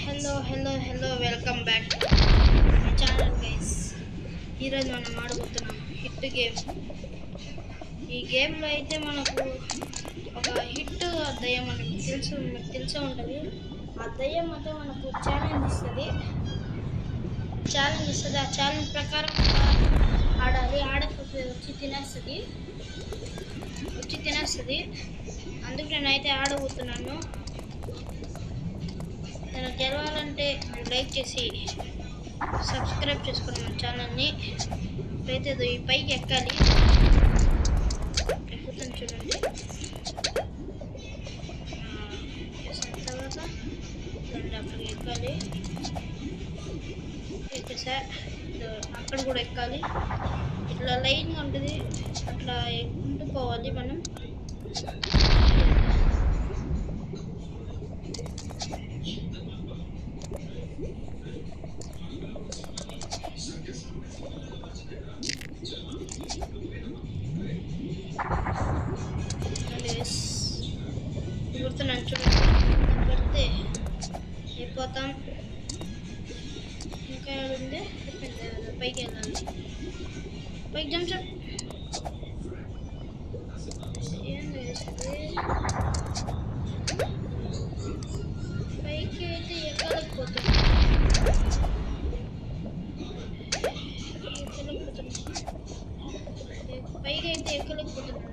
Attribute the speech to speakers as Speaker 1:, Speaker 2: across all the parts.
Speaker 1: Hello welcome back to my channel guys. ఈరోజు మనం ఆడబోతున్నాం hit game. ఈ గేమ్లో అయితే మనకు ఒక హిట్ దయ్యం మనకు తెలిసే ఉంటుంది. ఆ దయ్యం అయితే మనకు ఛాలెంజ్ ఇస్తుంది. ఆ ఛాలెంజ్ ప్రకారం ఆడాలి. ఆడకపోతే వచ్చి తినేస్తుంది. అందుకు నేనైతే ఆడబోతున్నాను. నేను గెలవాలంటే లైక్ చేసి సబ్స్క్రైబ్ చేసుకోండి మన ఛానల్ని. అయితే ఈ పైకి ఎక్కాలి. ఎక్కుతాను చూడండి. తర్వాత అక్కడికి ఎక్కాలి. ఎక్కేసా అక్కడ కూడా ఎక్కాలి. ఇట్లా లైన్గా ఉంటుంది. అట్లా ఎక్కుంటూ పోవాలి మనం. గుర్తున్నాను చూడండి. పడితే అయిపోతాం. ఇంకా ఉంది పైకి వెళ్ళాలి. పైకి జంప్ ఏం వేస్తుంది. పైకి అయితే ఎక్కలేకపోతున్నాను. పైకి అయితే ఎక్కలేకపోతున్నాను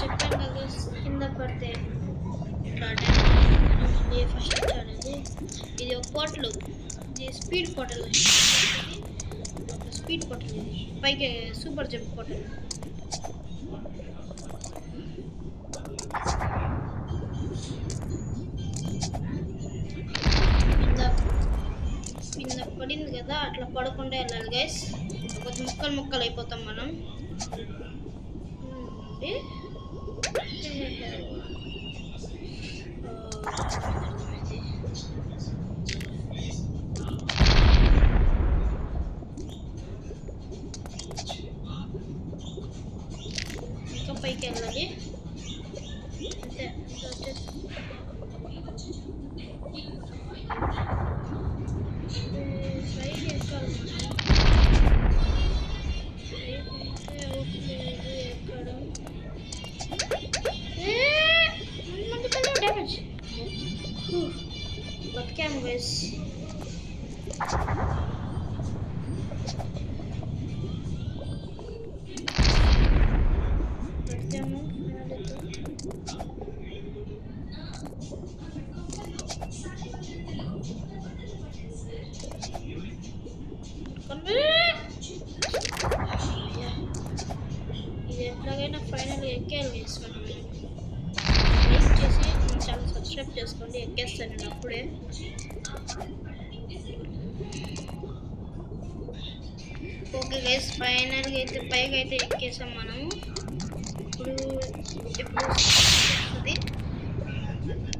Speaker 1: చెప్పాను కదా, కింద పడితే ఫస్ట్ వచ్చాడది. ఇది ఒక పోర్టల్. ఇది స్పీడ్ పోర్టల్. ఇది పైకి సూపర్ జంప్ పోర్టల్. కింద పడింది కదా, అట్లా పడకుండా వెళ్ళాలి గైస్. కొంచెం ముక్కలు అయిపోతాం మనం. ఇంకా పైకి వెళ్ళాలి. అంతే పైకి ఎక్కాలి మనం. డ్యామేజ్ బతికాము గైస్. బతికాము. ఇది ఎట్లాగైనా ఫైనల్గా ఎక్కేయాలి గైస్. మనం లైక్ చేసి ఛానల్ సబ్స్క్రైబ్ చేసుకోండి. ఎక్కేస్తాను నేను అప్పుడే. ఓకే గైస్, ఫైనల్గా అయితే పైకి అయితే ఎక్కేసాం మనం. ఇప్పుడు వస్తుంది.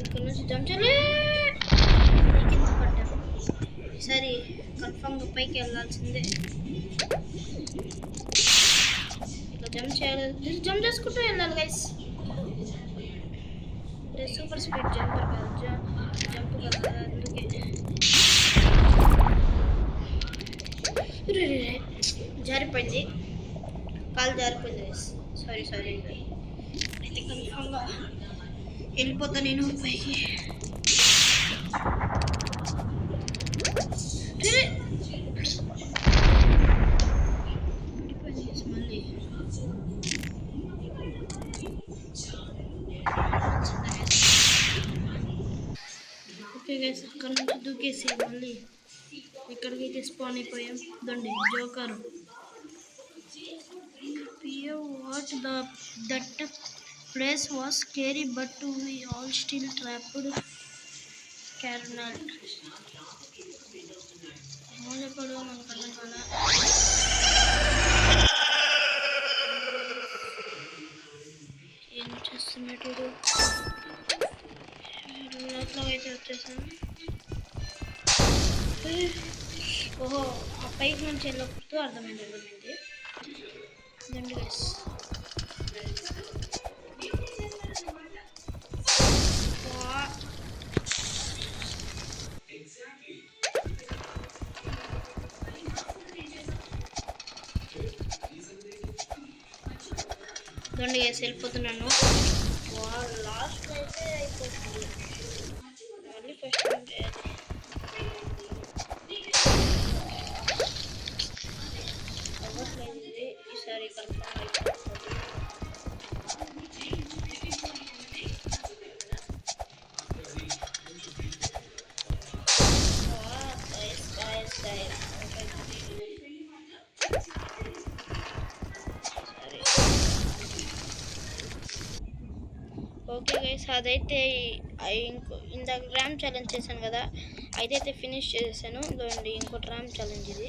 Speaker 1: ఇక్కడ నుంచి జంప్ చేయాలి. కింద పడ్డాం. ఈసారి కన్ఫామ్గా పైకి వెళ్ళాల్సిందే. ఇట్లా జంప్ చేయాలి. జంప్ చేసుకుంటూ వెళ్ళాలి గైస్. సూపర్ స్పీడ్ జంప్ కదా అందుకే. జారిపోయింది, కాలు జారిపోయింది గైస్. సారీ. అయితే కన్ఫామ్గా వెళ్ళిపోతా నేను పైకి. మళ్ళీ ఓకే గైస్, అక్కడ నుంచి దూకేసి మళ్ళీ ఇక్కడికైతే స్పాన్ అయిపోయాం. దండి joker. What that place was scary, but we all still trapped. Carnal. మూలపడు మనకన్నా ఏం చేస్తున్నట్టు లోపలైతే వచ్చేసాను. ఓహో, ఆ పైకి నుంచి వెళ్ళకపోతే అర్థమైంది. దండి గైస్. దొండి గైస్ వెళ్ళిపోతున్నాను. లాస్ట్ అయితే అయిపోతుంది. మళ్ళీ ఫస్ట్ అంటే అవ్వట్లేదు ఇది. ఈసారి కన్ఫర్మ్ అయిపోతుంది. ఓకే గైస్, అదైతే ఇందాక ర్యామ్ ఛాలెంజ్ చేశాను కదా, అదైతే ఫినిష్ చేసేసాను. ఇదిగోండి ఇంకోటి ర్యామ్ ఛాలెంజ్, ఇది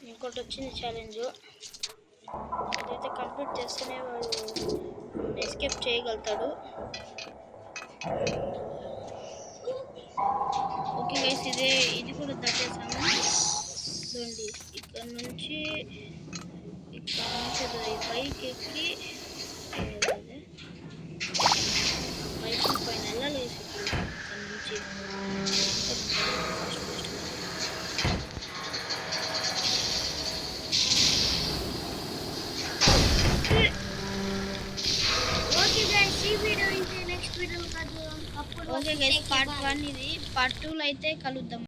Speaker 1: ఇంకోటి వచ్చింది ఛాలెంజ్. అదైతే కంప్లీట్ చేస్తేనే వాడు ఎస్కేప్ చేయగలుగుతాడు. ఓకే గైస్, ఇది కూడా దాటేసాము. చూడండి ఇక్కడ నుంచి పైకి ఎక్కి పైకి పైన వెళ్ళలేదు. ఇక్కడ నుంచి ఓకే గైస్, పార్ట్ 1 ఇది. పార్ట్ 2లో అయితే కలుద్దాం.